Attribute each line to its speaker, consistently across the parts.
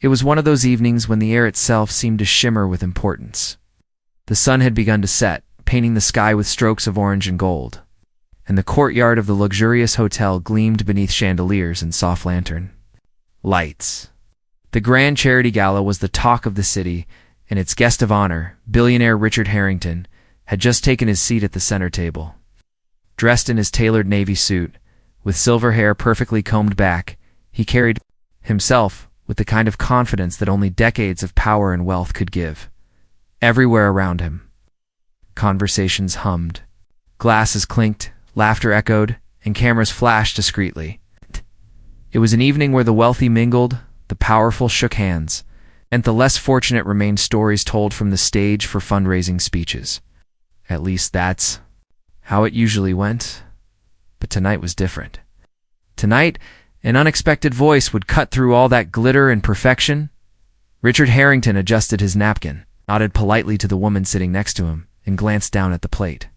Speaker 1: It was one of those evenings when the air itself seemed to shimmer with importance. The sun had begun to set, painting the sky with strokes of orange and gold, and the courtyard of the luxurious hotel gleamed beneath chandeliers and soft lantern lights. The grand charity gala was the talk of the city, and its guest of honor, billionaire Richard Harrington, had just taken his seat at the center table. Dressed in his tailored navy suit, with silver hair perfectly combed back, he carried himself with the kind of confidence that only decades of power and wealth could give. Everywhere around him, conversations hummed, glasses clinked, laughter echoed, and cameras flashed discreetly. It was an evening where the wealthy mingled, the powerful shook hands, and the less fortunate remained stories told from the stage for fundraising speeches. At least that's how it usually went. But tonight was different. Tonight, an unexpected voice would cut through all that glitter and perfection. Richard Harrington adjusted his napkin, nodded politely to the woman sitting next to him, and glanced down at the plate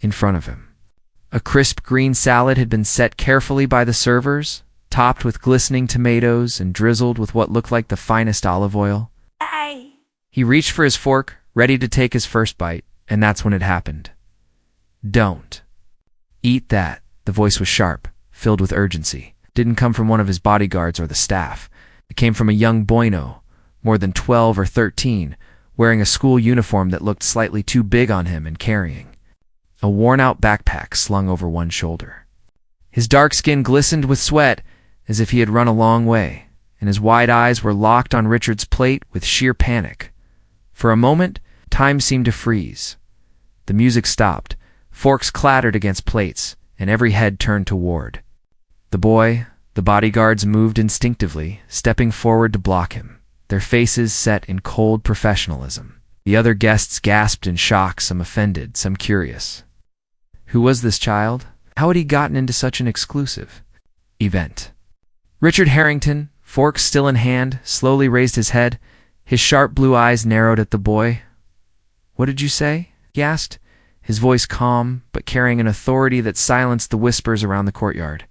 Speaker 1: in front of him. A crisp green salad had been set carefully by the servers, topped with glistening tomatoes and drizzled with what looked like the finest olive oil. He reached for his fork, ready to take his first bite, and that's when it happened. "Don't eat that." The voice was sharp, filled with urgency. It didn't come from one of his bodyguards or the staff. It came from a young boino, more than 12 or 13, wearing a school uniform that looked slightly too big on him and carrying a worn-out backpack slung over one shoulder. His dark skin glistened with sweat, as if he had run a long way, and his wide eyes were locked on Richard's plate with sheer panic. For a moment, time seemed to freeze. The music stopped, forks clattered against plates, and every head turned toward the boy. The bodyguards moved instinctively, stepping forward to block him, their faces set in cold professionalism. The other guests gasped in shock, some offended, some curious. Who was this child? How had he gotten into such an exclusive event? Richard Harrington, fork still in hand, slowly raised his head. His sharp blue eyes narrowed at the boy. "What did you say?" he asked, his voice calm but carrying an authority that silenced the whispers around the courtyard.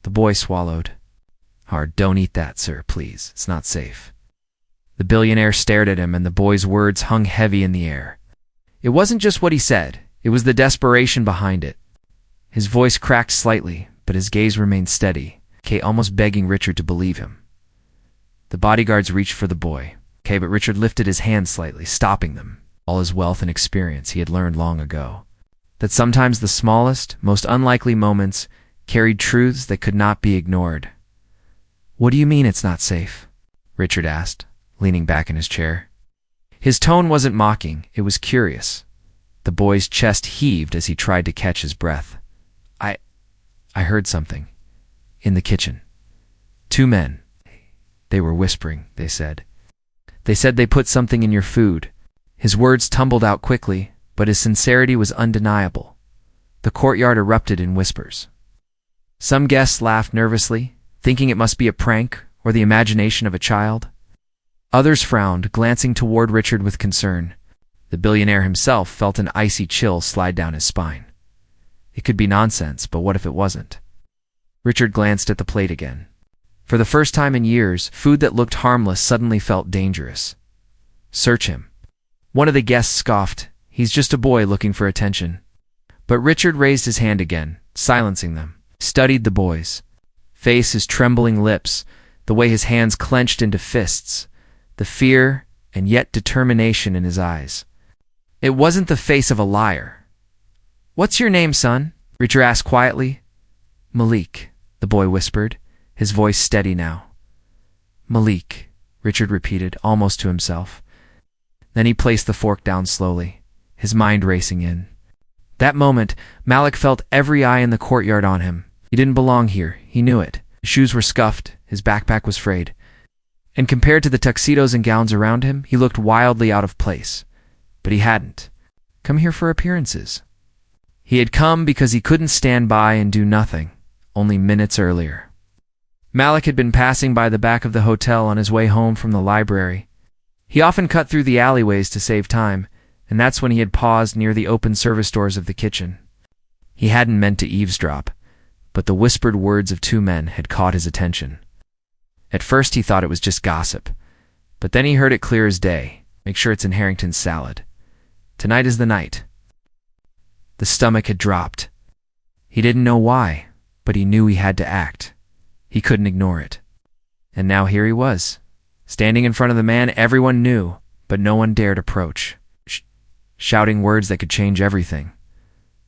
Speaker 1: The boy swallowed hard. "Don't eat that, sir, please. It's not safe." The billionaire stared at him, and the boy's words hung heavy in the air. It wasn't just what he said, it was the desperation behind it. His voice cracked slightly, but his gaze remained steady, almost begging Richard to believe him. The bodyguards reached for the boy, but Richard lifted his hand slightly, stopping them. All his wealth and experience, he had learned long ago that sometimes the smallest, most unlikely moments carried truths that could not be ignored. "What do you mean it's not safe?" Richard asked, leaning back in his chair. His tone wasn't mocking, it was curious. The boy's chest heaved as he tried to catch his breath. I heard something. In the kitchen. 2 men. They were whispering, they said. They said they put something in your food." His words tumbled out quickly, but his sincerity was undeniable. The courtyard erupted in whispers. Some guests laughed nervously, thinking it must be a prank or the imagination of a child. Others frowned, glancing toward Richard with concern. The billionaire himself felt an icy chill slide down his spine. It could be nonsense, but what if it wasn't? Richard glanced at the plate again. For the first time in years, food that looked harmless suddenly felt dangerous. "Search him." One of the guests scoffed. "He's just a boy looking for attention." But Richard raised his hand again, silencing them, studied the boy's face, his trembling lips, the way his hands clenched into fists, the fear and yet determination in his eyes. It wasn't the face of a liar. "What's your name, son?" Richard asked quietly. "Malik," the boy whispered, his voice steady now. "Malik," Richard repeated, almost to himself. Then he placed the fork down slowly, his mind racing in. That moment, Malik felt every eye in the courtyard on him. He didn't belong here, he knew it. His shoes were scuffed, his backpack was frayed. And compared to the tuxedos and gowns around him, he looked wildly out of place. But he hadn't come here for appearances. He had come because he couldn't stand by and do nothing, only minutes earlier. Malik had been passing by the back of the hotel on his way home from the library. He often cut through the alleyways to save time, and that's when he had paused near the open service doors of the kitchen. He hadn't meant to eavesdrop, but the whispered words of 2 men had caught his attention. At first he thought it was just gossip, But then he heard it clear as day. Make sure it's in Harrington's salad. Tonight is the night. The stomach had dropped. He didn't know why, but he knew he had to act. He couldn't ignore it. And now here he was, standing in front of the man everyone knew, but no one dared approach, shouting words that could change everything.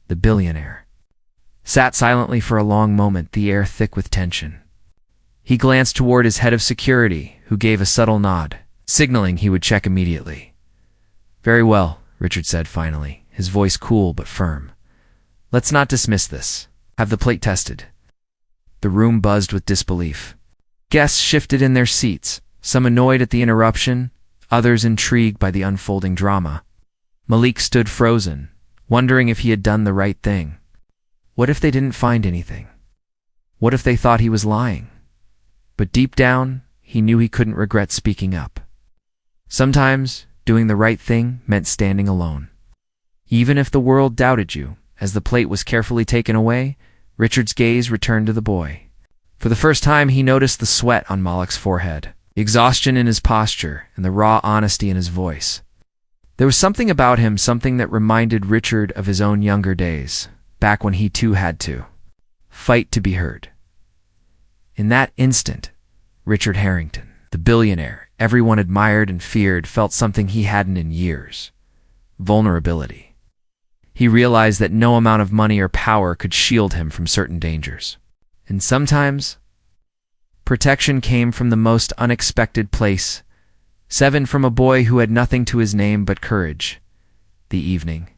Speaker 1: The billionaire sat silently for a long moment, the air thick with tension. He glanced toward his head of security, who gave a subtle nod, signaling he would check immediately. Very well, Richard said finally, his voice cool but firm. Let's not dismiss this. Have the plate tested. The room buzzed with disbelief. Guests shifted in their seats, some annoyed at the interruption, others intrigued by the unfolding drama. Malik stood frozen, wondering if he had done the right thing. What if they didn't find anything? What if they thought he was lying? But deep down, he knew he couldn't regret speaking up. Sometimes, doing the right thing meant standing alone. Even if the world doubted you, as the plate was carefully taken away, Richard's gaze returned to the boy. For the first time, he noticed the sweat on Malik's forehead, the exhaustion in his posture, and the raw honesty in his voice. There was something about him, something that reminded Richard of his own younger days, back when he too had to fight to be heard. In that instant, Richard Harrington, the billionaire everyone admired and feared, felt something he hadn't in years: vulnerability. He realized that no amount of money or power could shield him from certain dangers. And sometimes, protection came from the most unexpected place, from a boy who had nothing to his name but courage. The evening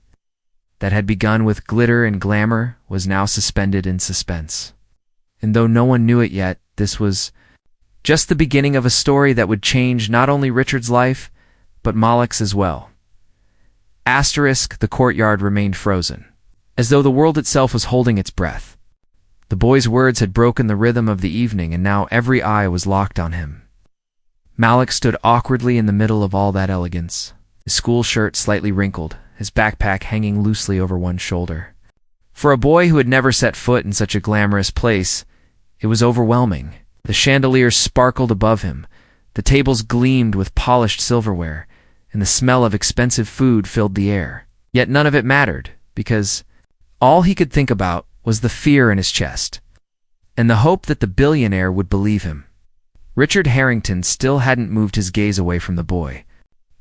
Speaker 1: that had begun with glitter and glamour was now suspended in suspense. And though no one knew it yet, this was just the beginning of a story that would change not only Richard's life, but Malik's as well. The courtyard remained frozen, as though the world itself was holding its breath. The boy's words had broken the rhythm of the evening, and now every eye was locked on him. Malik stood awkwardly in the middle of all that elegance, his school shirt slightly wrinkled, his backpack hanging loosely over one shoulder. For a boy who had never set foot in such a glamorous place, it was overwhelming. The chandeliers sparkled above him, the tables gleamed with polished silverware, and the smell of expensive food filled the air. Yet none of it mattered, because all he could think about was the fear in his chest, and the hope that the billionaire would believe him. Richard Harrington still hadn't moved his gaze away from the boy.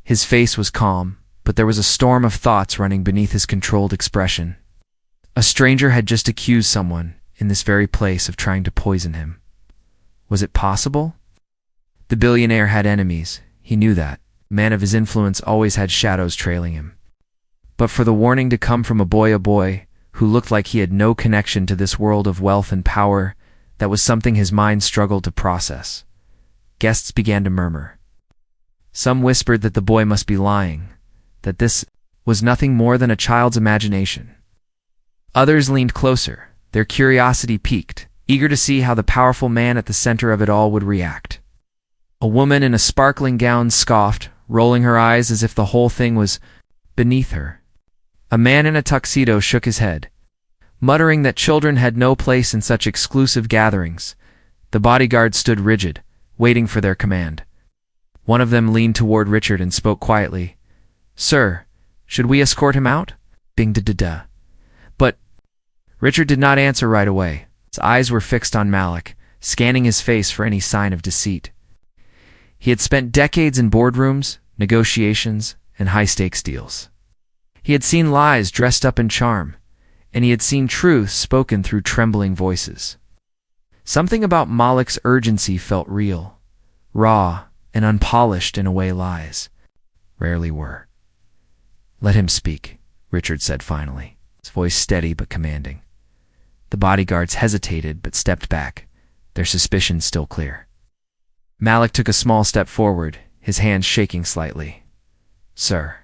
Speaker 1: His face was calm, but there was a storm of thoughts running beneath his controlled expression. A stranger had just accused someone, in this very place, of trying to poison him. Was it possible? The billionaire had enemies, he knew that. A man of his influence always had shadows trailing him. But for the warning to come from a boy who looked like he had no connection to this world of wealth and power, that was something his mind struggled to process. Guests began to murmur. Some whispered that the boy must be lying, that this was nothing more than a child's imagination. Others leaned closer, their curiosity piqued, eager to see how the powerful man at the center of it all would react. A woman in a sparkling gown scoffed, rolling her eyes as if the whole thing was beneath her. A man in a tuxedo shook his head, muttering that children had no place in such exclusive gatherings. The bodyguards stood rigid, waiting for their command. One of them leaned toward Richard and spoke quietly. "Sir, should we escort him out?" Bing-da-da-da. But Richard did not answer right away. His eyes were fixed on Malik, scanning his face for any sign of deceit. He had spent decades in boardrooms, negotiations, and high-stakes deals. He had seen lies dressed up in charm, and he had seen truth spoken through trembling voices. Something about Malik's urgency felt real, raw, and unpolished in a way lies rarely were. "Let him speak," Richard said finally, his voice steady but commanding. The bodyguards hesitated but stepped back, their suspicions still clear. Malik took a small step forward, his hands shaking slightly. "Sir,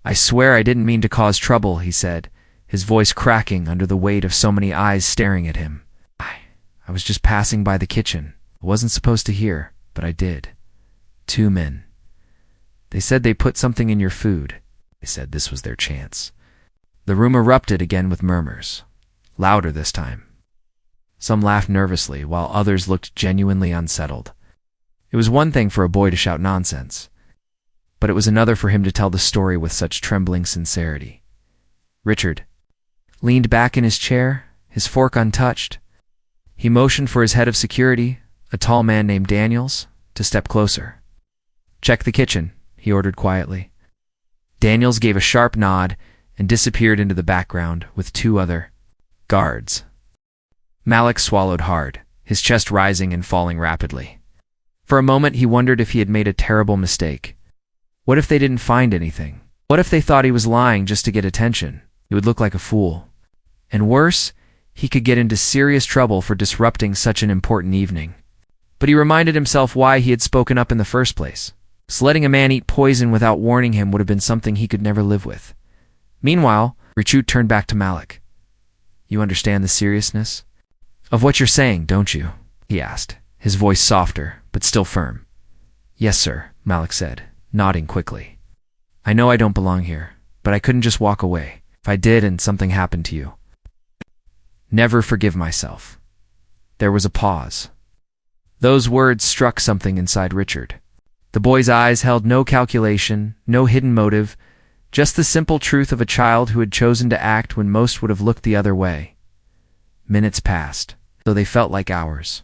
Speaker 1: I swear I didn't mean to cause trouble," he said, his voice cracking under the weight of so many eyes staring at him. I was just passing by the kitchen. I wasn't supposed to hear, but I did. 2 men. They said they put something in your food. They said this was their chance." The room erupted again with murmurs, louder this time. Some laughed nervously, while others looked genuinely unsettled. It was one thing for a boy to shout nonsense, but it was another for him to tell the story with such trembling sincerity. Richard leaned back in his chair, his fork untouched. He motioned for his head of security, a tall man named Daniels, to step closer. "Check the kitchen," he ordered quietly. Daniels gave a sharp nod and disappeared into the background with two other guards. Malik swallowed hard, his chest rising and falling rapidly. For a moment he wondered if he had made a terrible mistake. What if they didn't find anything? What if they thought he was lying just to get attention? He would look like a fool. And worse, he could get into serious trouble for disrupting such an important evening. But he reminded himself why he had spoken up in the first place. So letting a man eat poison without warning him would have been something he could never live with. Meanwhile, Richard turned back to Malik. "You understand the seriousness of what you're saying, don't you?" he asked, his voice softer, but still firm. "Yes, sir," Malik said, nodding quickly. "I know I don't belong here, but I couldn't just walk away. If I did and something happened to you, never forgive myself." There was a pause. Those words struck something inside Richard. The boy's eyes held no calculation, no hidden motive, just the simple truth of a child who had chosen to act when most would have looked the other way. Minutes passed, though they felt like hours.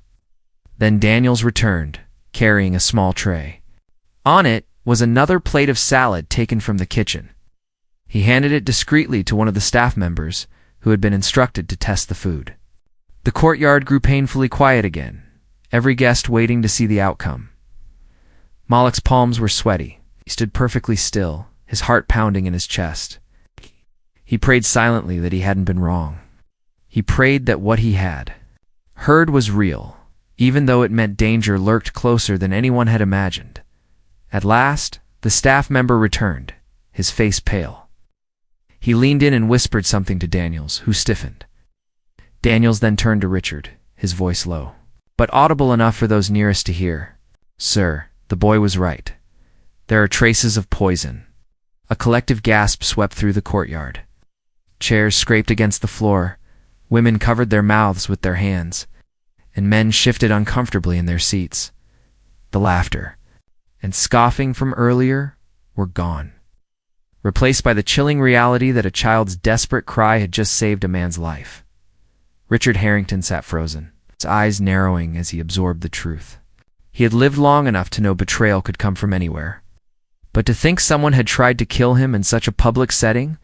Speaker 1: Then Daniels returned, carrying a small tray. On it was another plate of salad taken from the kitchen. He handed it discreetly to one of the staff members, who had been instructed to test the food. The courtyard grew painfully quiet again, every guest waiting to see the outcome. Malik's palms were sweaty. He stood perfectly still, his heart pounding in his chest. He prayed silently that he hadn't been wrong. He prayed that what he had heard was real, even though it meant danger lurked closer than anyone had imagined. At last, the staff member returned, his face pale. He leaned in and whispered something to Daniels, who stiffened. Daniels then turned to Richard, his voice low, but audible enough for those nearest to hear. "Sir, the boy was right. There are traces of poison." A collective gasp swept through the courtyard. Chairs scraped against the floor, women covered their mouths with their hands, and men shifted uncomfortably in their seats. The laughter and scoffing from earlier were gone, replaced by the chilling reality that a child's desperate cry had just saved a man's life. Richard Harrington sat frozen, his eyes narrowing as he absorbed the truth. He had lived long enough to know betrayal could come from anywhere. But to think someone had tried to kill him in such a public setting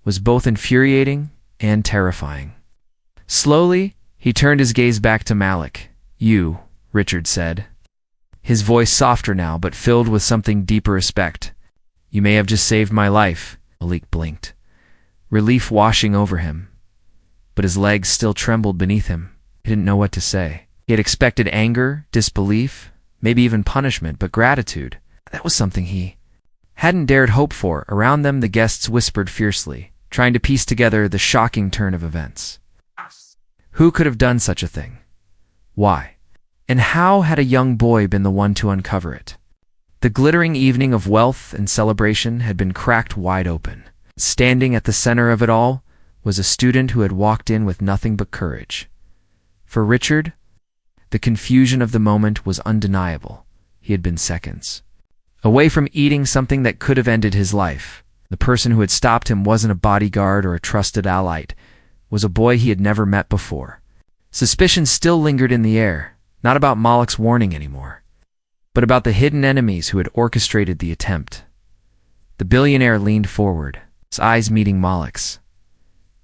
Speaker 1: was both infuriating and terrifying. Slowly, he turned his gaze back to Malik. "You," Richard said, his voice softer now but filled with something deeper respect. "You may have just saved my life." Malik blinked, relief washing over him. But his legs still trembled beneath him. He didn't know what to say. He had expected anger, disbelief, maybe even punishment, but gratitude, that was something he hadn't dared hope for. Around them, the guests whispered fiercely, trying to piece together the shocking turn of events. Who could have done such a thing? Why? And how had a young boy been the one to uncover it? The glittering evening of wealth and celebration had been cracked wide open. Standing at the center of it all was a student who had walked in with nothing but courage. For Richard, the confusion of the moment was undeniable. He had been seconds away from eating something that could have ended his life. The person who had stopped him wasn't a bodyguard or a trusted ally. It was a boy he had never met before. Suspicion still lingered in the air, not about Malik's warning anymore, but about the hidden enemies who had orchestrated the attempt. The billionaire leaned forward, his eyes meeting Malik's.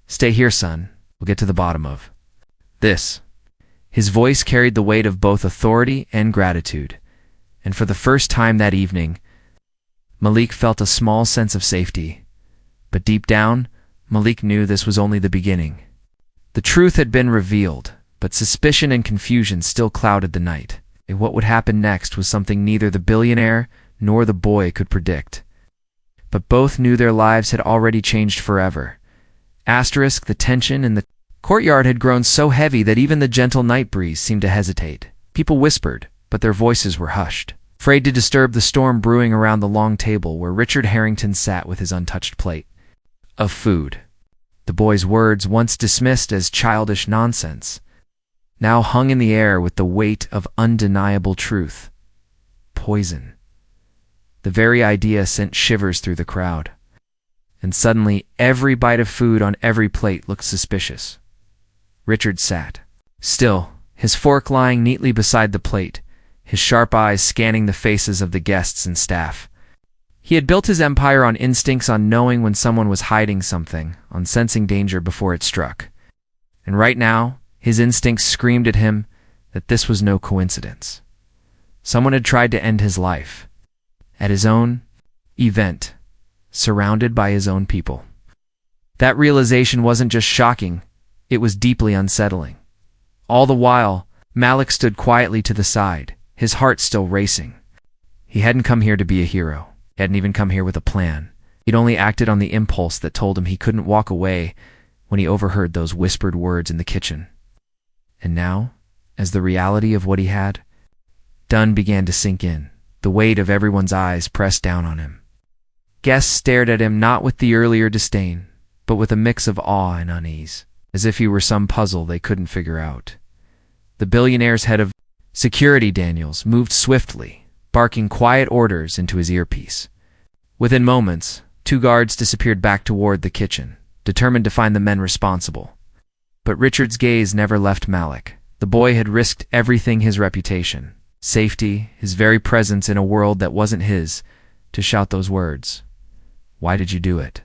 Speaker 1: "Stay here, son. We'll get to the bottom of this." His voice carried the weight of both authority and gratitude, and for the first time that evening, Malik felt a small sense of safety. But deep down, Malik knew this was only the beginning. The truth had been revealed, but suspicion and confusion still clouded the night. And what would happen next was something neither the billionaire nor the boy could predict. But both knew their lives had already changed forever. The tension in the courtyard had grown so heavy that even the gentle night breeze seemed to hesitate. People whispered, but their voices were hushed, afraid to disturb the storm brewing around the long table where Richard Harrington sat with his untouched plate of food. The boy's words, once dismissed as childish nonsense, now hung in the air with the weight of undeniable truth. Poison. The very idea sent shivers through the crowd. And suddenly, every bite of food on every plate looked suspicious. Richard sat still, his fork lying neatly beside the plate, his sharp eyes scanning the faces of the guests and staff. He had built his empire on instincts, on knowing when someone was hiding something, on sensing danger before it struck. And right now, his instincts screamed at him that this was no coincidence. Someone had tried to end his life. At his own event, surrounded by his own people. That realization wasn't just shocking, it was deeply unsettling. All the while, Malik stood quietly to the side, his heart still racing. He hadn't come here to be a hero. He hadn't even come here with a plan. He'd only acted on the impulse that told him he couldn't walk away when he overheard those whispered words in the kitchen. And now, as the reality of what he had done began to sink in, the weight of everyone's eyes pressed down on him. Guests stared at him not with the earlier disdain, but with a mix of awe and unease, as if he were some puzzle they couldn't figure out. The billionaire's head of security, Daniels, moved swiftly, barking quiet orders into his earpiece. Within moments, 2 guards disappeared back toward the kitchen, determined to find the men responsible. But Richard's gaze never left Malik. The boy had risked everything, his reputation, safety, his very presence in a world that wasn't his, to shout those words. "Why did you do it?"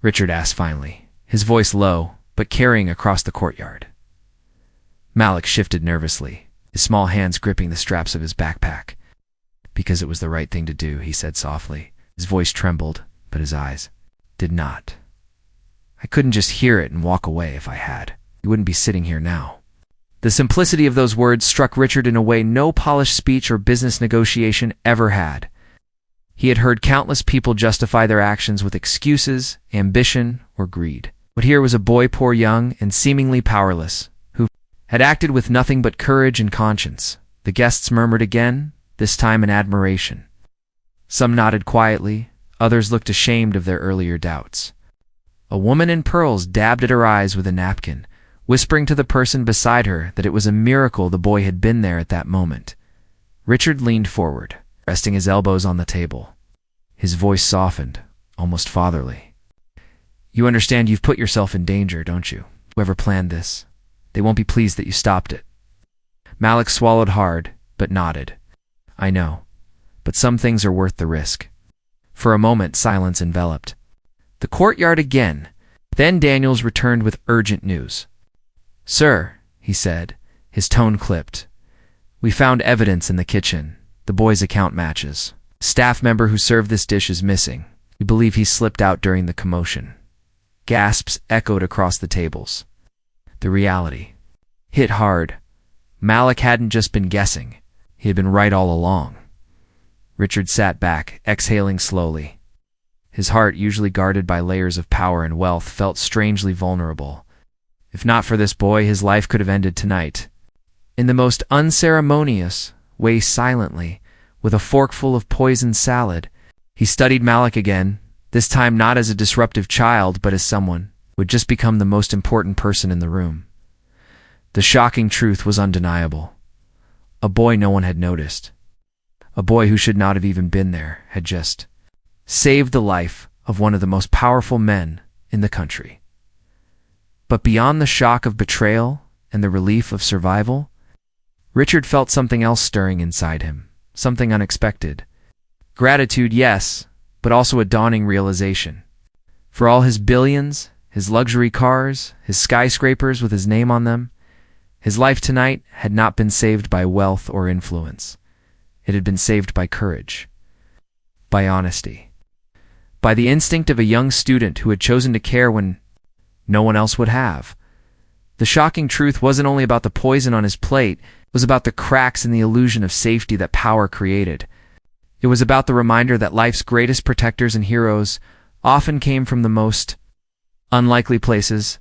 Speaker 1: Richard asked finally, his voice low, but carrying across the courtyard. Malik shifted nervously, his small hands gripping the straps of his backpack. "Because it was the right thing to do," he said softly. His voice trembled, but his eyes did not. "I couldn't just hear it and walk away. If I had, you wouldn't be sitting here now." The simplicity of those words struck Richard in a way no polished speech or business negotiation ever had. He had heard countless people justify their actions with excuses, ambition, or greed. But here was a boy, poor, young, and seemingly powerless, who had acted with nothing but courage and conscience. The guests murmured again, this time in admiration. Some nodded quietly, others looked ashamed of their earlier doubts. A woman in pearls dabbed at her eyes with a napkin, whispering to the person beside her that it was a miracle the boy had been there at that moment. Richard leaned forward, resting his elbows on the table. His voice softened, almost fatherly. "You understand you've put yourself in danger, don't you? Whoever planned this, they won't be pleased that you stopped it." Malik swallowed hard, but nodded. "I know, but some things are worth the risk." For a moment, silence enveloped the courtyard again. Then Daniels returned with urgent news. "Sir," he said, his tone clipped, "we found evidence in the kitchen. The boy's account matches. A staff member who served this dish is missing. We believe he slipped out during the commotion." Gasps echoed across the tables. The reality hit hard. Malik hadn't just been guessing. He had been right all along. Richard sat back, exhaling slowly. His heart, usually guarded by layers of power and wealth, felt strangely vulnerable. If not for this boy, his life could have ended tonight. In the most unceremonious way, silently, with a forkful of poisoned salad, he studied Malik again, this time not as a disruptive child, but as someone who had just become the most important person in the room. The shocking truth was undeniable. A boy no one had noticed. A boy who should not have even been there had just saved the life of one of the most powerful men in the country. But beyond the shock of betrayal and the relief of survival, Richard felt something else stirring inside him, something unexpected. Gratitude, yes, but also a dawning realization. For all his billions, his luxury cars, his skyscrapers with his name on them, his life tonight had not been saved by wealth or influence. It had been saved by courage, by honesty, by the instinct of a young student who had chosen to care when no one else would have. The shocking truth wasn't only about the poison on his plate, it was about the cracks in the illusion of safety that power created. It was about the reminder that life's greatest protectors and heroes often came from the most unlikely places.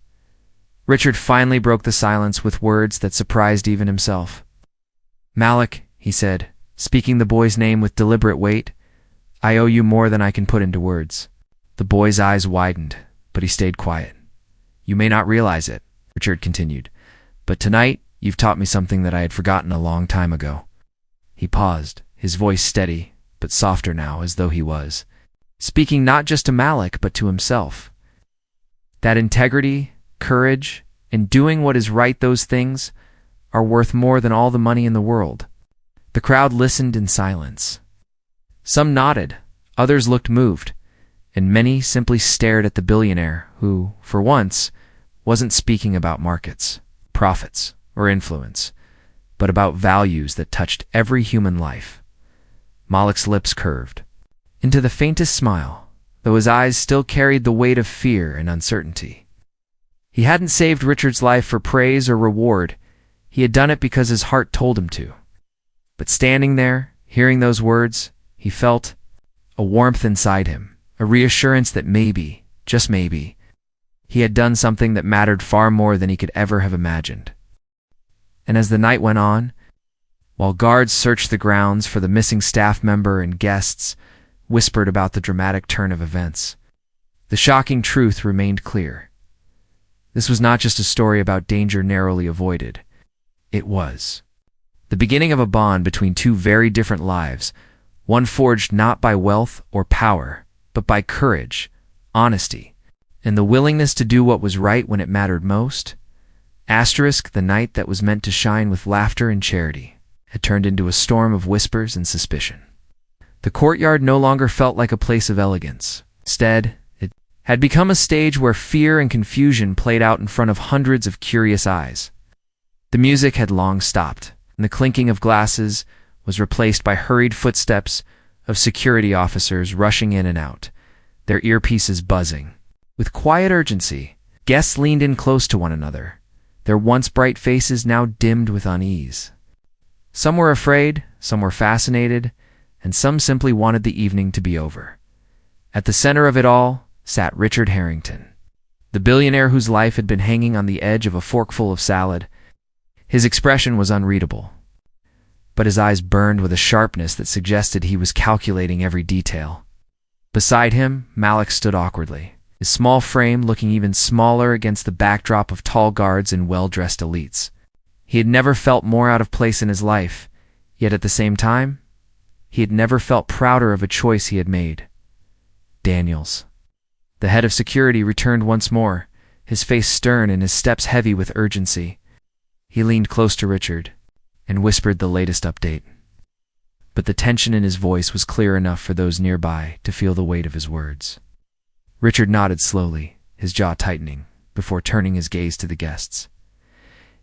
Speaker 1: Richard finally broke the silence with words that surprised even himself. "Malik," he said, speaking the boy's name with deliberate weight, "I owe you more than I can put into words." The boy's eyes widened, but he stayed quiet. "You may not realize it," Richard continued, "but tonight you've taught me something that I had forgotten a long time ago." He paused, his voice steady, but softer now, as though he was speaking not just to Malik, but to himself. That integrity, courage, and doing what is right, those things are worth more than all the money in the world. The crowd listened in silence. Some nodded, others looked moved, and many simply stared at the billionaire who, for once, wasn't speaking about markets, profits, or influence, but about values that touched every human life. Malik's lips curved into the faintest smile, though his eyes still carried the weight of fear and uncertainty. He hadn't saved Richard's life for praise or reward. He had done it because his heart told him to. But standing there, hearing those words, he felt a warmth inside him, a reassurance that maybe, just maybe, he had done something that mattered far more than he could ever have imagined. And as the night went on, while guards searched the grounds for the missing staff member and guests whispered about the dramatic turn of events, the shocking truth remained clear. This was not just a story about danger narrowly avoided. It was the beginning of a bond between two very different lives, one forged not by wealth or power, but by courage, honesty, and the willingness to do what was right when it mattered most. The night that was meant to shine with laughter and charity had turned into a storm of whispers and suspicion. The courtyard no longer felt like a place of elegance. Instead, it had become a stage where fear and confusion played out in front of hundreds of curious eyes. The music had long stopped, and the clinking of glasses was replaced by hurried footsteps of security officers rushing in and out, their earpieces buzzing. With quiet urgency, guests leaned in close to one another, their once bright faces now dimmed with unease. Some were afraid, some were fascinated, and some simply wanted the evening to be over. At the center of it all sat Richard Harrington, the billionaire whose life had been hanging on the edge of a forkful of salad. His expression was unreadable, but his eyes burned with a sharpness that suggested he was calculating every detail. Beside him, Malik stood awkwardly, his small frame looking even smaller against the backdrop of tall guards and well-dressed elites. He had never felt more out of place in his life, yet at the same time, he had never felt prouder of a choice he had made. Daniels, the head of security, returned once more, his face stern and his steps heavy with urgency. He leaned close to Richard and whispered the latest update. But the tension in his voice was clear enough for those nearby to feel the weight of his words. Richard nodded slowly, his jaw tightening, before turning his gaze to the guests.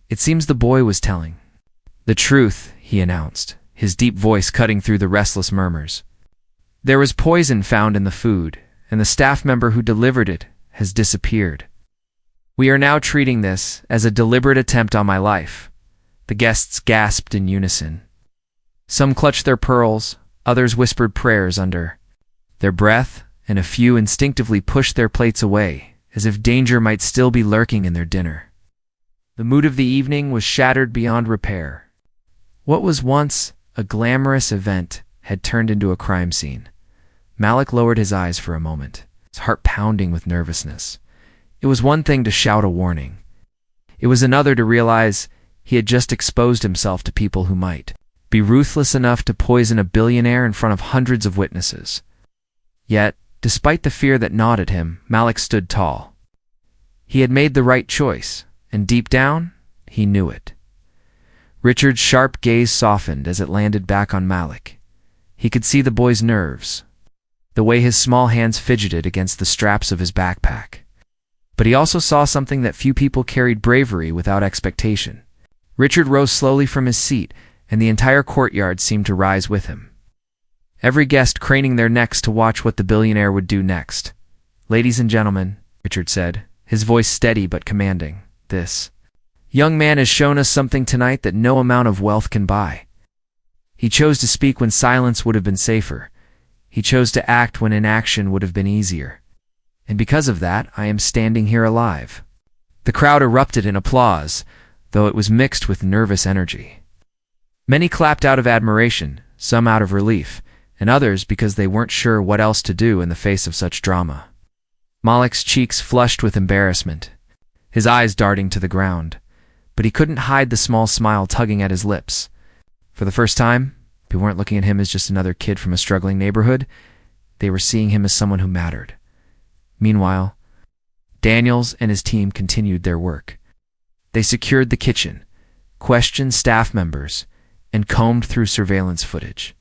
Speaker 1: It seems the boy was telling the truth, he announced, his deep voice cutting through the restless murmurs. There was poison found in the food, and the staff member who delivered it has disappeared. We are now treating this as a deliberate attempt on my life. The guests gasped in unison. Some clutched their pearls, others whispered prayers under their breath, and a few instinctively pushed their plates away, as if danger might still be lurking in their dinner. The mood of the evening was shattered beyond repair. What was once a glamorous event had turned into a crime scene. Malik lowered his eyes for a moment, his heart pounding with nervousness. It was one thing to shout a warning. It was another to realize he had just exposed himself to people who might be ruthless enough to poison a billionaire in front of hundreds of witnesses. Yet, despite the fear that gnawed at him, Malik stood tall. He had made the right choice, and deep down, he knew it. Richard's sharp gaze softened as it landed back on Malik. He could see the boy's nerves, the way his small hands fidgeted against the straps of his backpack. But he also saw something that few people carried: bravery without expectation. Richard rose slowly from his seat, and the entire courtyard seemed to rise with him, every guest craning their necks to watch what the billionaire would do next. Ladies and gentlemen, Richard said, his voice steady but commanding, this young man has shown us something tonight that no amount of wealth can buy. He chose to speak when silence would have been safer. He chose to act when inaction would have been easier. And because of that, I am standing here alive. The crowd erupted in applause, though it was mixed with nervous energy. Many clapped out of admiration, some out of relief, and others because they weren't sure what else to do in the face of such drama. Malik's cheeks flushed with embarrassment, his eyes darting to the ground, but he couldn't hide the small smile tugging at his lips. For the first time, They weren't looking at him as just another kid from a struggling neighborhood. They were seeing him as someone who mattered. Meanwhile, Daniels and his team continued their work. They secured the kitchen, questioned staff members, and combed through surveillance footage.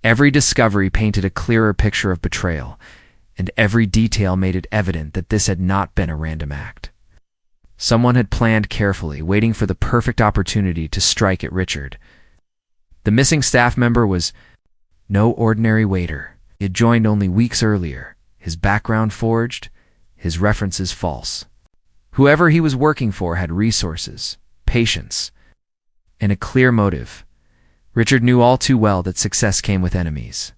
Speaker 1: Every discovery painted a clearer picture of betrayal, and every detail made it evident that this had not been a random act. Someone had planned carefully, waiting for the perfect opportunity to strike at Richard. The missing staff member was no ordinary waiter. He had joined only weeks earlier, his background forged, his references false. Whoever he was working for had resources, patience, and a clear motive. Richard knew all too well that success came with enemies.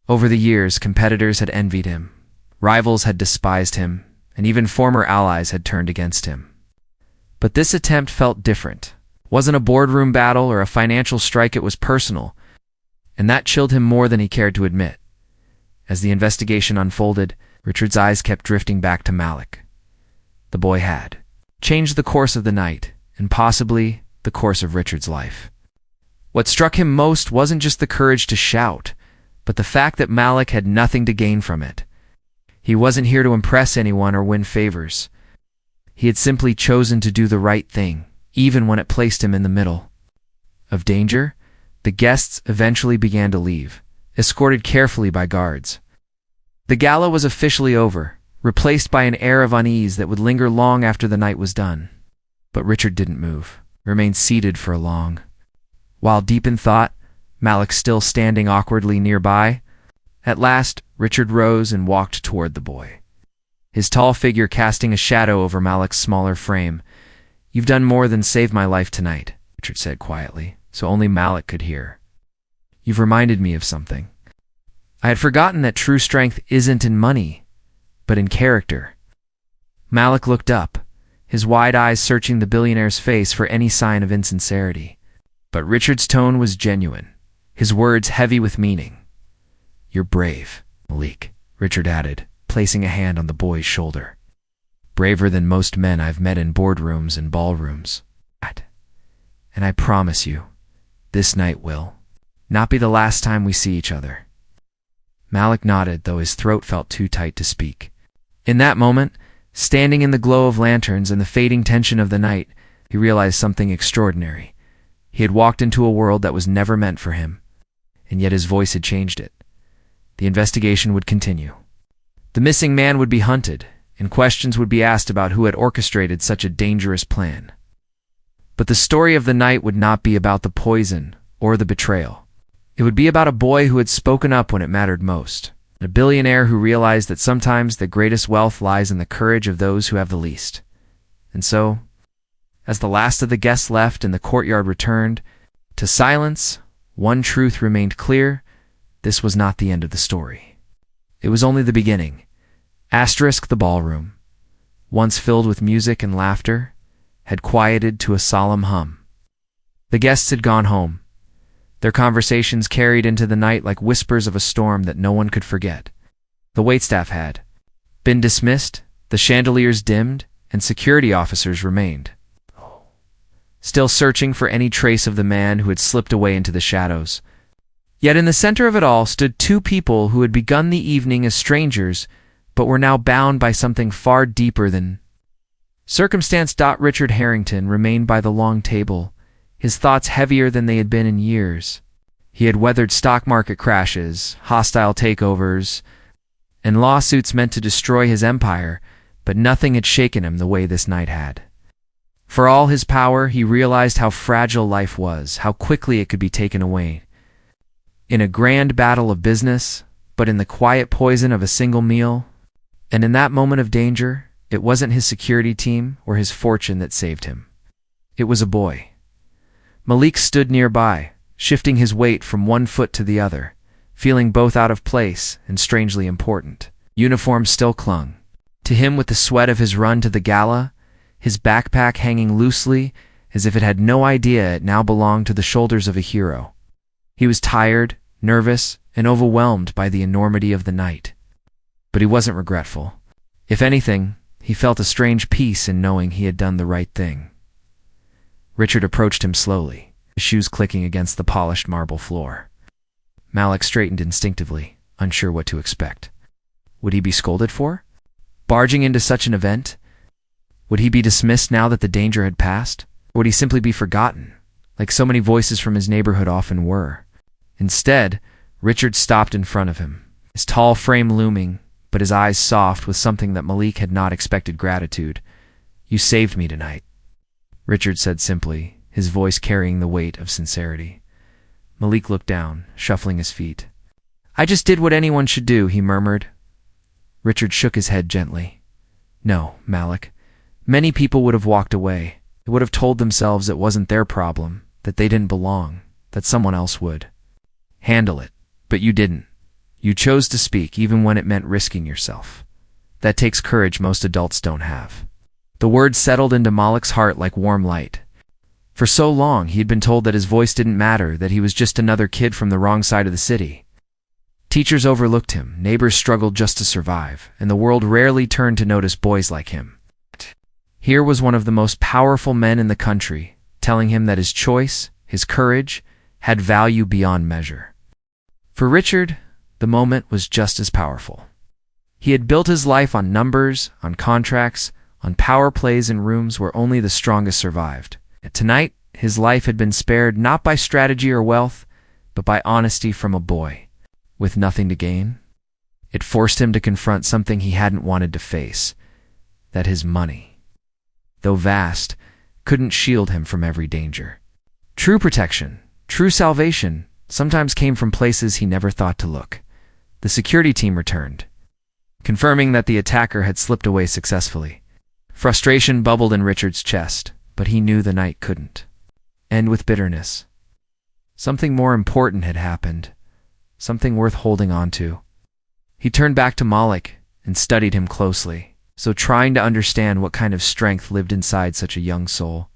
Speaker 1: Over the years, competitors had envied him, rivals had despised him, and even former allies had turned against him. But this attempt felt different. It wasn't a boardroom battle or a financial strike, it was personal, and that chilled him more than he cared to admit. As the investigation unfolded, Richard's eyes kept drifting back to Malik. The boy had changed the course of the night, and possibly the course of Richard's life. What struck him most wasn't just the courage to shout, but the fact that Malik had nothing to gain from it. He wasn't here to impress anyone or win favors. He had simply chosen to do the right thing, even when it placed him in the middle of danger. The guests eventually began to leave, escorted carefully by guards. The gala was officially over, replaced by an air of unease that would linger long after the night was done. But Richard didn't move, remained seated for long. While deep in thought, Malik still standing awkwardly nearby. At last, Richard rose and walked toward the boy, his tall figure casting a shadow over Malik's smaller frame. "You've done more than save my life tonight," Richard said quietly, so only Malik could hear. "You've reminded me of something. I had forgotten that true strength isn't in money, but in character." Malik looked up, his wide eyes searching the billionaire's face for any sign of insincerity. But Richard's tone was genuine, his words heavy with meaning. "You're brave, Malik," Richard added, placing a hand on the boy's shoulder. "Braver than most men I've met in boardrooms and ballrooms. And I promise you, this night will not be the last time we see each other." Malik nodded, though his throat felt too tight to speak. In that moment, standing in the glow of lanterns and the fading tension of the night, he realized something extraordinary. He had walked into a world that was never meant for him, and yet his voice had changed it. The investigation would continue. The missing man would be hunted, and questions would be asked about who had orchestrated such a dangerous plan. But the story of the night would not be about the poison or the betrayal. It would be about a boy who had spoken up when it mattered most, a billionaire who realized that sometimes the greatest wealth lies in the courage of those who have the least. And so, as the last of the guests left and the courtyard returned to silence, one truth remained clear: this was not the end of the story. It was only the beginning. The ballroom, once filled with music and laughter, had quieted to a solemn hum. The guests had gone home, their conversations carried into the night like whispers of a storm that no one could forget. The waitstaff had been dismissed, the chandeliers dimmed, and security officers remained, still searching for any trace of the man who had slipped away into the shadows. Yet in the center of it all stood two people who had begun the evening as strangers, but were now bound by something far deeper than circumstance. Richard Harrington remained by the long table, his thoughts heavier than they had been in years. He had weathered stock market crashes, hostile takeovers, and lawsuits meant to destroy his empire, but nothing had shaken him the way this night had. For all his power, he realized how fragile life was, how quickly it could be taken away. In a grand battle of business, but in the quiet poison of a single meal. And in that moment of danger, it wasn't his security team or his fortune that saved him. It was a boy. Malik stood nearby, shifting his weight from one foot to the other, feeling both out of place and strangely important. Uniform still clung to him with the sweat of his run to the gala, his backpack hanging loosely as if it had no idea it now belonged to the shoulders of a hero. He was tired, nervous, and overwhelmed by the enormity of the night. But he wasn't regretful. If anything, he felt a strange peace in knowing he had done the right thing. Richard approached him slowly, his shoes clicking against the polished marble floor. Malik straightened instinctively, unsure what to expect. Would he be scolded for barging into such an event? Would he be dismissed now that the danger had passed? Or would he simply be forgotten, like so many voices from his neighborhood often were? Instead, Richard stopped in front of him, his tall frame looming, but his eyes soft with something that Malik had not expected: gratitude. "You saved me tonight," Richard said simply, his voice carrying the weight of sincerity. Malik looked down, shuffling his feet. "I just did what anyone should do," he murmured. Richard shook his head gently. "No, Malik. Many people would have walked away. They would have told themselves it wasn't their problem, that they didn't belong, that someone else would handle it. But you didn't. You chose to speak, even when it meant risking yourself. That takes courage most adults don't have." The words settled into Malik's heart like warm light. For so long, he had been told that his voice didn't matter, that he was just another kid from the wrong side of the city. Teachers overlooked him, neighbors struggled just to survive, and the world rarely turned to notice boys like him. Here was one of the most powerful men in the country, telling him that his choice, his courage, had value beyond measure. For Richard, the moment was just as powerful. He had built his life on numbers, on contracts, on power plays in rooms where only the strongest survived. Tonight, his life had been spared not by strategy or wealth, but by honesty from a boy with nothing to gain. It forced him to confront something he hadn't wanted to face, that his money, though vast, couldn't shield him from every danger. True protection, true salvation, sometimes came from places he never thought to look. The security team returned, confirming that the attacker had slipped away successfully. Frustration bubbled in Richard's chest, but he knew the night couldn't end with bitterness. Something more important had happened, something worth holding on to. He turned back to Malik and studied him closely, so trying to understand what kind of strength lived inside such a young soul.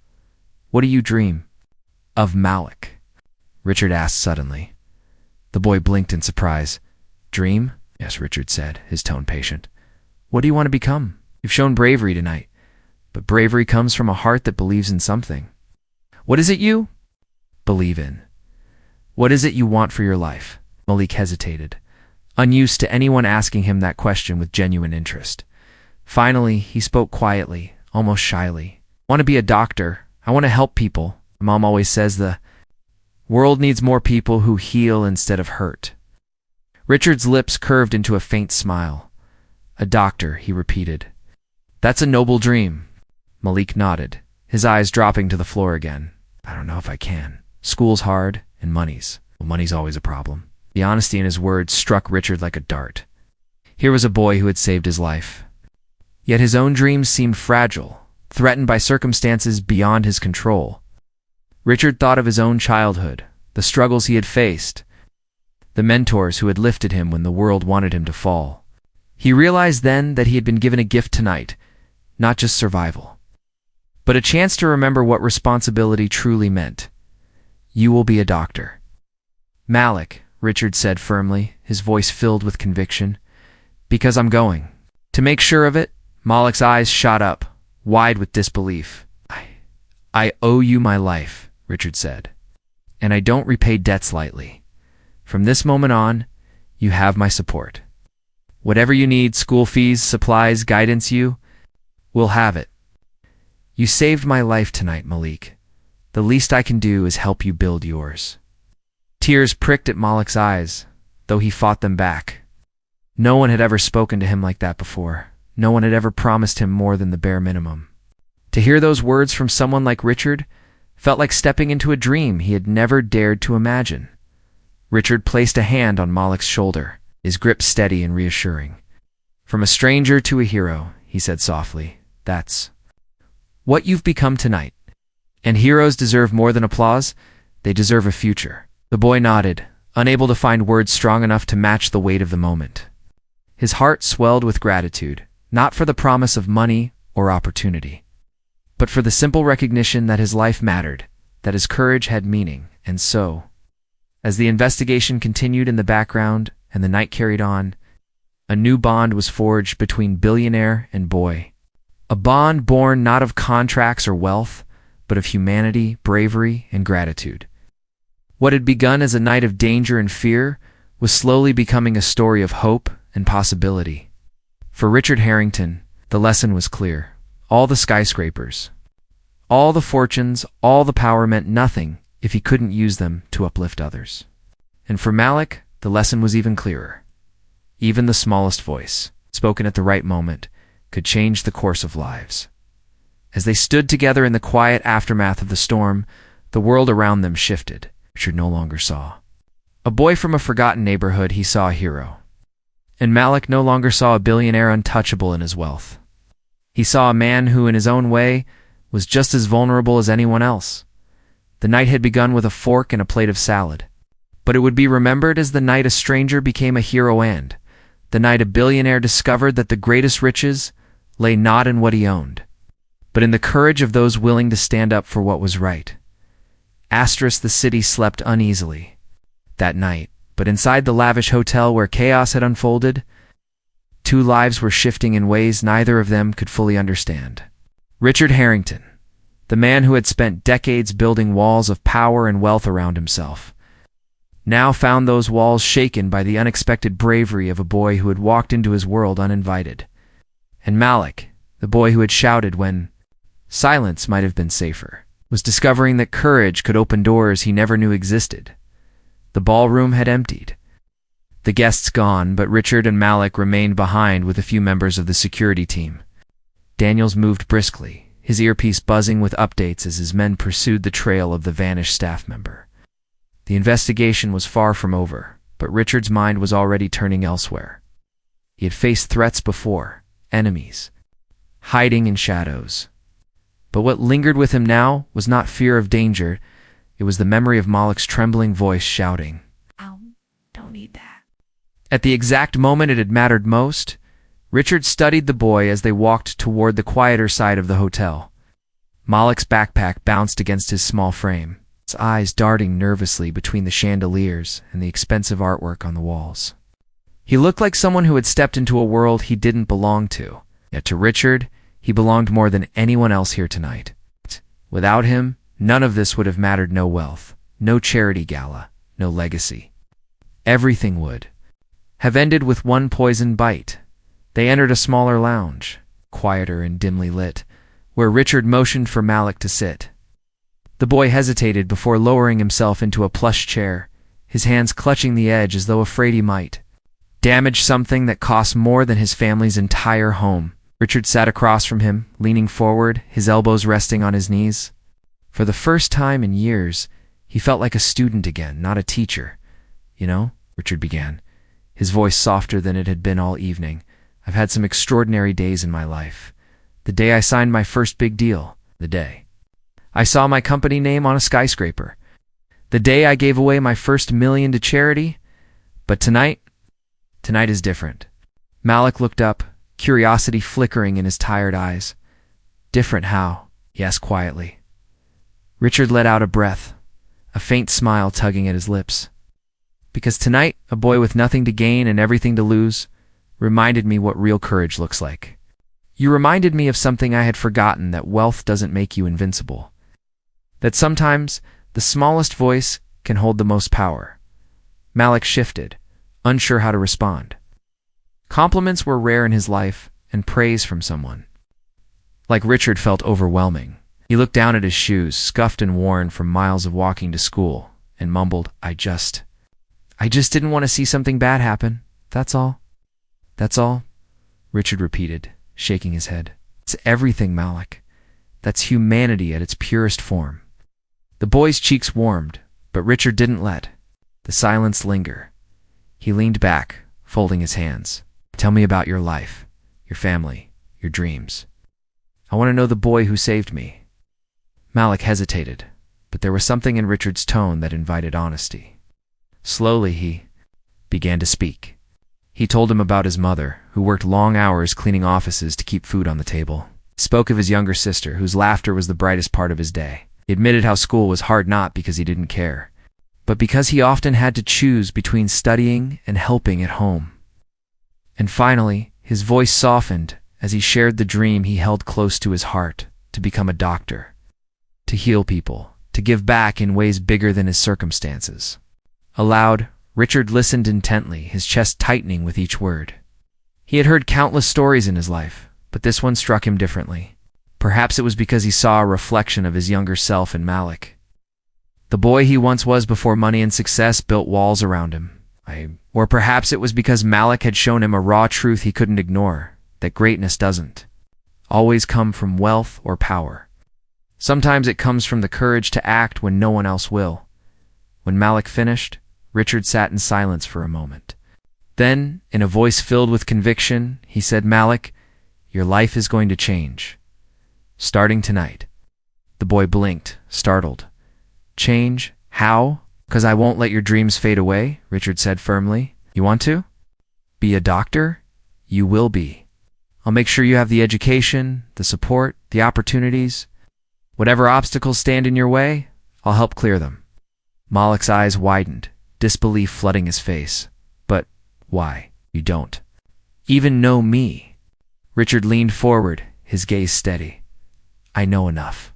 Speaker 1: "What do you dream of, Malik?" Richard asked suddenly. The boy blinked in surprise. "Dream?" "Yes," Richard said, his tone patient. "What do you want to become? You've shown bravery tonight. But bravery comes from a heart that believes in something. What is it you believe in? What is it you want for your life?" Malik hesitated, unused to anyone asking him that question with genuine interest. Finally, he spoke quietly, almost shyly. "I want to be a doctor. I want to help people. Mom always says the world needs more people who heal instead of hurt." Richard's lips curved into a faint smile. "A doctor," he repeated. "That's a noble dream." Malik nodded, his eyes dropping to the floor again. "I don't know if I can. School's hard, and money's always a problem." The honesty in his words struck Richard like a dart. Here was a boy who had saved his life. Yet his own dreams seemed fragile, threatened by circumstances beyond his control. Richard thought of his own childhood, the struggles he had faced, the mentors who had lifted him when the world wanted him to fall. He realized then that he had been given a gift tonight, not just survival, but a chance to remember what responsibility truly meant. "You will be a doctor." "Malik," Richard said firmly, his voice filled with conviction, "because I'm going." To make sure of it, Malik's eyes shot up, wide with disbelief. I owe you my life," Richard said, "and I don't repay debts lightly. From this moment on, you have my support. Whatever you need, school fees, supplies, guidance, you will have it. You saved my life tonight, Malik. The least I can do is help you build yours." Tears pricked at Malik's eyes, though he fought them back. No one had ever spoken to him like that before. No one had ever promised him more than the bare minimum. To hear those words from someone like Richard felt like stepping into a dream he had never dared to imagine. Richard placed a hand on Malik's shoulder, his grip steady and reassuring. "From a stranger to a hero," he said softly. "That's what you've become tonight. And heroes deserve more than applause. They deserve a future." The boy nodded, unable to find words strong enough to match the weight of the moment. His heart swelled with gratitude, not for the promise of money or opportunity, but for the simple recognition that his life mattered, that his courage had meaning. And so, as the investigation continued in the background and the night carried on, a new bond was forged between Billionaire and boy. A bond born not of contracts or wealth, but of humanity, bravery, and gratitude. What had begun as a night of danger and fear was slowly becoming a story of hope and possibility. For Richard Harrington, the lesson was clear. All the skyscrapers, all the fortunes, all the power meant nothing if he couldn't use them to uplift others. And for Malik, the lesson was even clearer. Even the smallest voice, spoken at the right moment, could change the course of lives. As they stood together in the quiet aftermath of the storm, the world around them shifted. Richard no longer saw a boy from a forgotten neighborhood, he saw a hero. And Malik no longer saw a billionaire untouchable in his wealth. He saw a man who, in his own way, was just as vulnerable as anyone else. The night had begun with a fork and a plate of salad, but it would be remembered as the night a stranger became a hero and the night a billionaire discovered that the greatest riches lay not in what he owned, but in the courage of those willing to stand up for what was right. The city slept uneasily that night, but inside the lavish hotel where chaos had unfolded, two lives were shifting in ways neither of them could fully understand. Richard Harrington, the man who had spent decades building walls of power and wealth around himself, now found those walls shaken by the unexpected bravery of a boy who had walked into his world uninvited. And Malik, the boy who had shouted when silence might have been safer, was discovering that courage could open doors he never knew existed. The ballroom had emptied. The guests gone, but Richard and Malik remained behind with a few members of the security team. Daniels moved briskly, his earpiece buzzing with updates as his men pursued the trail of the vanished staff member. The investigation was far from over, but Richard's mind was already turning elsewhere. He had faced threats before, enemies, hiding in shadows. But what lingered with him now was not fear of danger, it was the memory of Malik's trembling voice shouting, "Don't eat that." At the exact moment it had mattered most, Richard studied the boy as they walked toward the quieter side of the hotel. Malik's backpack bounced against his small frame, its eyes darting nervously between the chandeliers and the expensive artwork on the walls. He looked like someone who had stepped into a world he didn't belong to, yet to Richard, he belonged more than anyone else here tonight. Without him, none of this would have mattered. No wealth, no charity gala, no legacy. Everything would have ended with one poisoned bite. They entered a smaller lounge, quieter and dimly lit, where Richard motioned for Malik to sit. The boy hesitated before lowering himself into a plush chair, his hands clutching the edge as though afraid he might damage something that cost more than his family's entire home. Richard sat across from him, leaning forward, his elbows resting on his knees. For the first time in years, he felt like a student again, not a teacher. "You know," Richard began, his voice softer than it had been all evening, "I've had some extraordinary days in my life. The day I signed my first big deal, the day I saw my company name on a skyscraper, the day I gave away my first $1 million to charity. But tonight is different." Malik looked up, curiosity flickering in his tired eyes. "Different how?" he asked quietly. Richard let out a breath, a faint smile tugging at his lips. "Because tonight, a boy with nothing to gain and everything to lose reminded me what real courage looks like. You reminded me of something I had forgotten, that wealth doesn't make you invincible. That sometimes the smallest voice can hold the most power." Malik shifted, unsure how to respond. Compliments were rare in his life, and praise from someone like Richard felt overwhelming. He looked down at his shoes, scuffed and worn from miles of walking to school, and mumbled, I just didn't want to see something bad happen. That's all." "That's all?" Richard repeated, shaking his head. "It's everything, Malik. That's humanity at its purest form." The boy's cheeks warmed, but Richard didn't let the silence linger. He leaned back, folding his hands. "Tell me about your life, your family, your dreams. I want to know the boy who saved me." Malik hesitated, but there was something in Richard's tone that invited honesty. Slowly he began to speak. He told him about his mother, who worked long hours cleaning offices to keep food on the table. He spoke of his younger sister, whose laughter was the brightest part of his day. He admitted how school was hard, not because he didn't care, but because he often had to choose between studying and helping at home. And finally, his voice softened as he shared the dream he held close to his heart, to become a doctor, to heal people, to to give back in ways bigger than his circumstances. Aloud, Richard listened intently, his chest tightening with each word. He had heard countless stories in his life, but this one struck him differently. Perhaps it was because he saw a reflection of his younger self in Malik. The boy he once was before money and success built walls around him. Or perhaps it was because Malik had shown him a raw truth he couldn't ignore, that greatness doesn't always come from wealth or power. Sometimes it comes from the courage to act when no one else will. When Malik finished, Richard sat in silence for a moment. Then, in a voice filled with conviction, he said, "Malik, your life is going to change. Starting tonight." The boy blinked, startled. "Change? How?" "'Cause I won't let your dreams fade away," Richard said firmly. "You want to? Be a doctor? You will be. I'll make sure you have the education, the support, the opportunities. Whatever obstacles stand in your way, I'll help clear them." Malik's eyes widened, disbelief flooding his face. "But why? You don't even know me." Richard leaned forward, his gaze steady. "I know enough.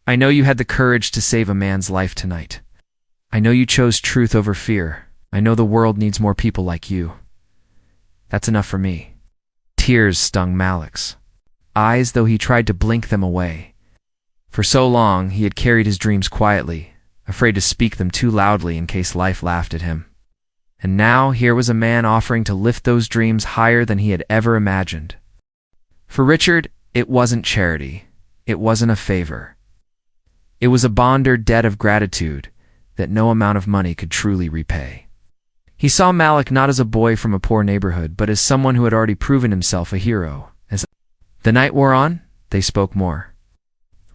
Speaker 1: I know you had the courage to save a man's life tonight. I know you chose truth over fear. I know the world needs more people like you. That's enough for me." Tears stung Malik's eyes, though he tried to blink them away. For so long, he had carried his dreams quietly, afraid to speak them too loudly in case life laughed at him. And now, here was a man offering to lift those dreams higher than he had ever imagined. For Richard, it wasn't charity. It wasn't a favor. It was a bond or debt of gratitude that no amount of money could truly repay. He saw Malik not as a boy from a poor neighborhood, but as someone who had already proven himself a hero. As the night wore on, they spoke more.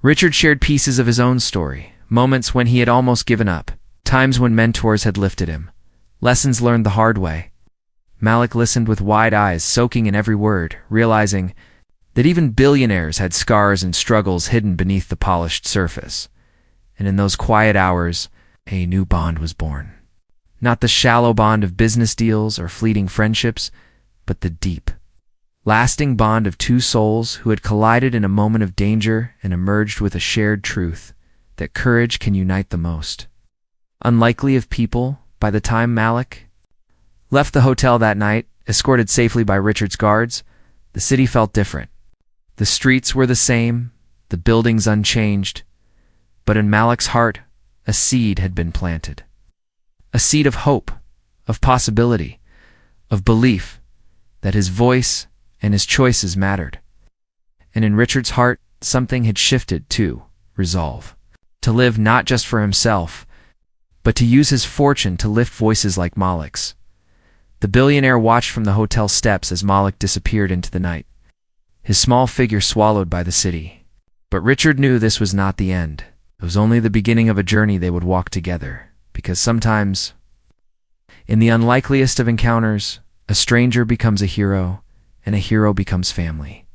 Speaker 1: Richard shared pieces of his own story, moments when he had almost given up, times when mentors had lifted him, lessons learned the hard way. Malik listened with wide eyes, soaking in every word, realizing that even billionaires had scars and struggles hidden beneath the polished surface. And in those quiet hours, a new bond was born. Not the shallow bond of business deals or fleeting friendships, but the deep, lasting bond of two souls who had collided in a moment of danger and emerged with a shared truth that courage can unite the most. Unlikely of people, by the time Malik left the hotel that night, escorted safely by Richard's guards, the city felt different. The streets were the same, the buildings unchanged, but in Malik's heart, a seed had been planted. A seed of hope, of possibility, of belief that his voice and his choices mattered. And in Richard's heart, something had shifted too, resolve. To live not just for himself, but to use his fortune to lift voices like Malik's. The billionaire watched from the hotel steps as Malik disappeared into the night, his small figure swallowed by the city. But Richard knew this was not the end. It was only the beginning of a journey they would walk together, because sometimes, in the unlikeliest of encounters, a stranger becomes a hero, and a hero becomes family.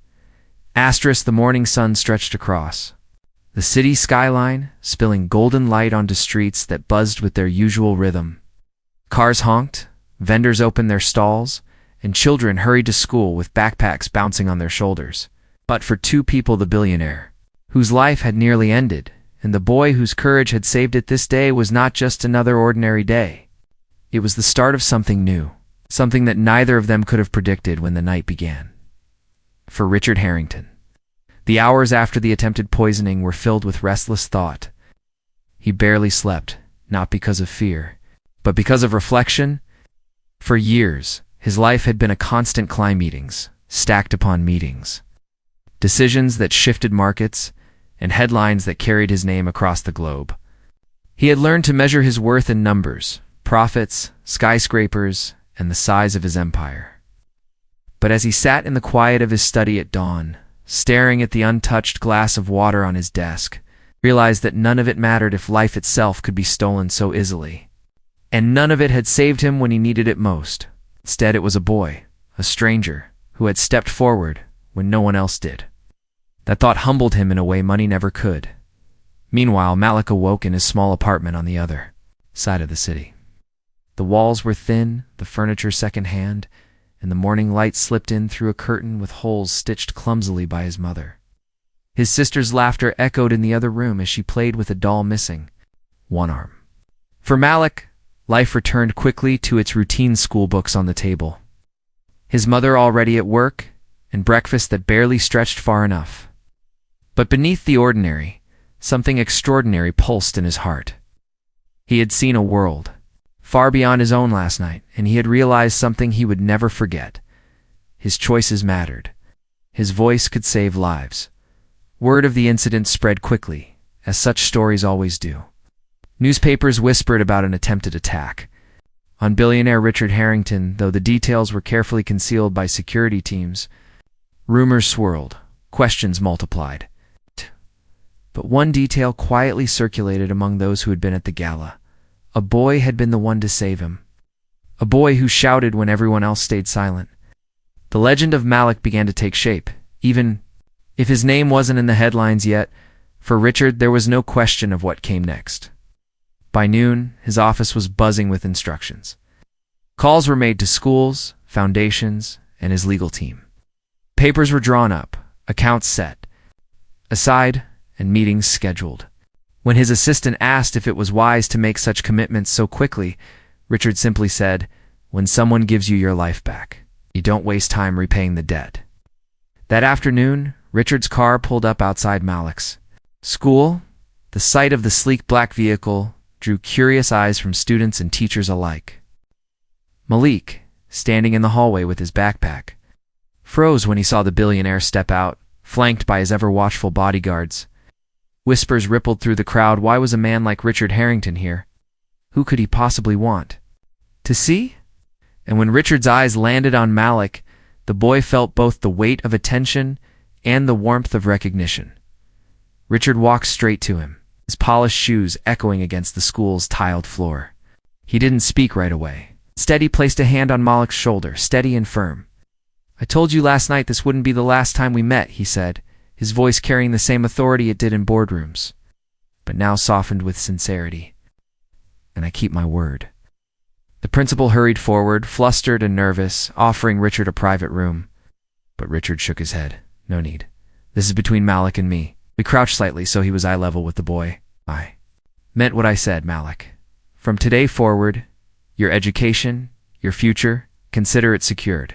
Speaker 1: The morning sun stretched across the city skyline, spilling golden light onto streets that buzzed with their usual rhythm. Cars honked, vendors opened their stalls, and children hurried to school with backpacks bouncing on their shoulders. But for two people, the billionaire, whose life had nearly ended, and the boy whose courage had saved it, this day was not just another ordinary day. It was the start of something new, something that neither of them could have predicted when the night began. For Richard Harrington, the hours after the attempted poisoning were filled with restless thought. He barely slept, not because of fear, but because of reflection. For years, his life had been a constant climb, meetings, stacked upon meetings, decisions that shifted markets, and headlines that carried his name across the globe. He had learned to measure his worth in numbers, profits, skyscrapers, and the size of his empire. But as he sat in the quiet of his study at dawn, staring at the untouched glass of water on his desk, realized that none of it mattered if life itself could be stolen so easily. And none of it had saved him when he needed it most. Instead, it was a boy, a stranger, who had stepped forward when no one else did. That thought humbled him in a way money never could. Meanwhile, Malik awoke in his small apartment on the other side of the city. The walls were thin, the furniture second-hand, and the morning light slipped in through a curtain with holes stitched clumsily by his mother. His sister's laughter echoed in the other room as she played with a doll missing one arm. For Malik, life returned quickly to its routine school books on the table. His mother already at work, and breakfast that barely stretched far enough. But beneath the ordinary, something extraordinary pulsed in his heart. He had seen a world far beyond his own last night, and he had realized something he would never forget. His choices mattered. His voice could save lives. Word of the incident spread quickly, as such stories always do. Newspapers whispered about an attempted attack on billionaire Richard Harrington, though the details were carefully concealed by security teams. Rumors swirled, questions multiplied. But one detail quietly circulated among those who had been at the gala. A boy had been the one to save him. A boy who shouted when everyone else stayed silent. The legend of Malik began to take shape, even if his name wasn't in the headlines yet. For Richard, there was no question of what came next. By noon, his office was buzzing with instructions. Calls were made to schools, foundations, and his legal team. Papers were drawn up, accounts set aside, and meetings scheduled. When his assistant asked if it was wise to make such commitments so quickly, Richard simply said, "When someone gives you your life back, you don't waste time repaying the debt." That afternoon, Richard's car pulled up outside Malik's school. The sight of the sleek black vehicle drew curious eyes from students and teachers alike. Malik, standing in the hallway with his backpack, froze when he saw the billionaire step out, flanked by his ever-watchful bodyguards. Whispers rippled through the crowd. Why was a man like Richard Harrington here? Who could he possibly want to see? And when Richard's eyes landed on Malik, the boy felt both the weight of attention and the warmth of recognition. Richard walked straight to him, his polished shoes echoing against the school's tiled floor. He didn't speak right away. Instead, he placed a hand on Malik's shoulder, steady and firm. "I told you last night this wouldn't be the last time we met," he said, his voice carrying the same authority it did in boardrooms, but now softened with sincerity. "And I keep my word." The principal hurried forward, flustered and nervous, offering Richard a private room. But Richard shook his head. "No need. This is between Malik and me." He crouched slightly so he was eye level with the boy. "I meant what I said, Malik. From today forward, your education, your future, consider it secured.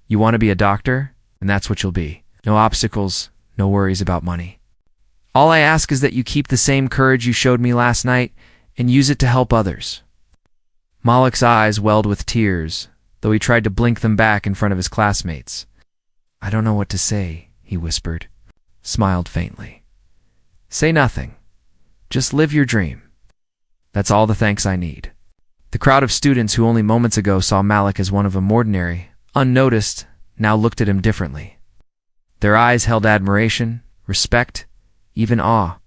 Speaker 1: You want to be a doctor, and that's what you'll be. No obstacles, no worries about money. All I ask is that you keep the same courage you showed me last night and use it to help others." Malik's eyes welled with tears, though he tried to blink them back in front of his classmates. "I don't know what to say," he whispered, smiled faintly. "Say nothing. Just live your dream. That's all the thanks I need." The crowd of students who only moments ago saw Malik as one of them ordinary, unnoticed, now looked at him differently. Their eyes held admiration, respect, even awe.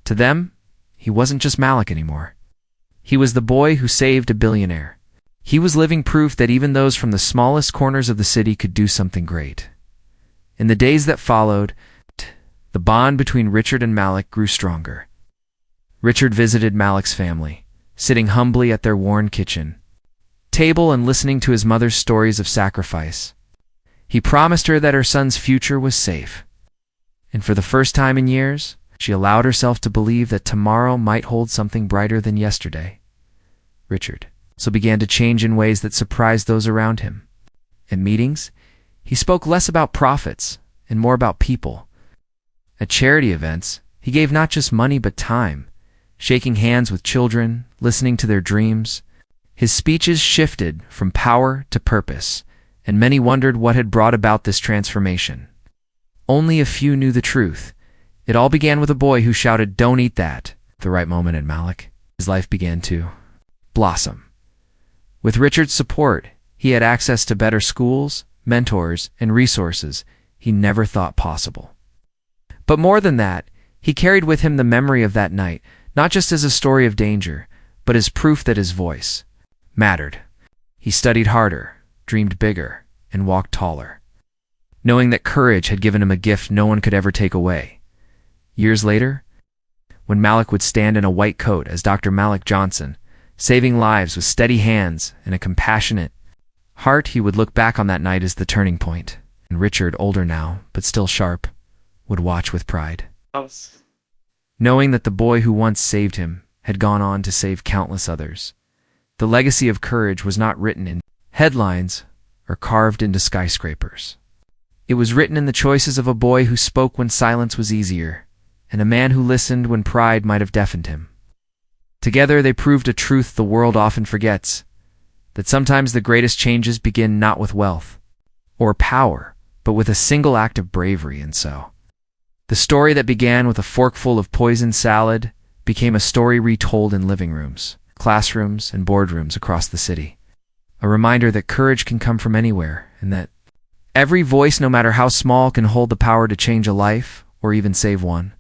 Speaker 1: To them, he wasn't just Malik anymore. He was the boy who saved a billionaire. He was living proof that even those from the smallest corners of the city could do something great. In the days that followed, the bond between Richard and Malik grew stronger. Richard visited Malik's family, sitting humbly at their worn kitchen table and listening to his mother's stories of sacrifice. He promised her that her son's future was safe. And for the first time in years, she allowed herself to believe that tomorrow might hold something brighter than yesterday. Richard also began to change in ways that surprised those around him. At meetings, he spoke less about profits and more about people. At charity events, he gave not just money but time, shaking hands with children, listening to their dreams. His speeches shifted from power to purpose, and many wondered what had brought about this transformation. Only a few knew the truth. It all began with a boy who shouted, "Don't eat that." At the right moment at Malik, his life began to blossom. With Richard's support, he had access to better schools, mentors, and resources he never thought possible. But more than that, he carried with him the memory of that night, not just as a story of danger, but as proof that his voice mattered. He studied harder, dreamed bigger, and walked taller, knowing that courage had given him a gift no one could ever take away. Years later, when Malik would stand in a white coat as Dr. Malik Johnson, saving lives with steady hands and a compassionate heart, he would look back on that night as the turning point. And Richard, older now, but still sharp, would watch with pride, knowing that the boy who once saved him had gone on to save countless others. The legacy of courage was not written in headlines or carved into skyscrapers. It was written in the choices of a boy who spoke when silence was easier, and a man who listened when pride might have deafened him. Together they proved a truth the world often forgets, that sometimes the greatest changes begin not with wealth or power, but with a single act of bravery. And so, the story that began with a forkful of poisoned salad became a story retold in living rooms, classrooms, and boardrooms across the city. A reminder that courage can come from anywhere, and that every voice, no matter how small, can hold the power to change a life or even save one.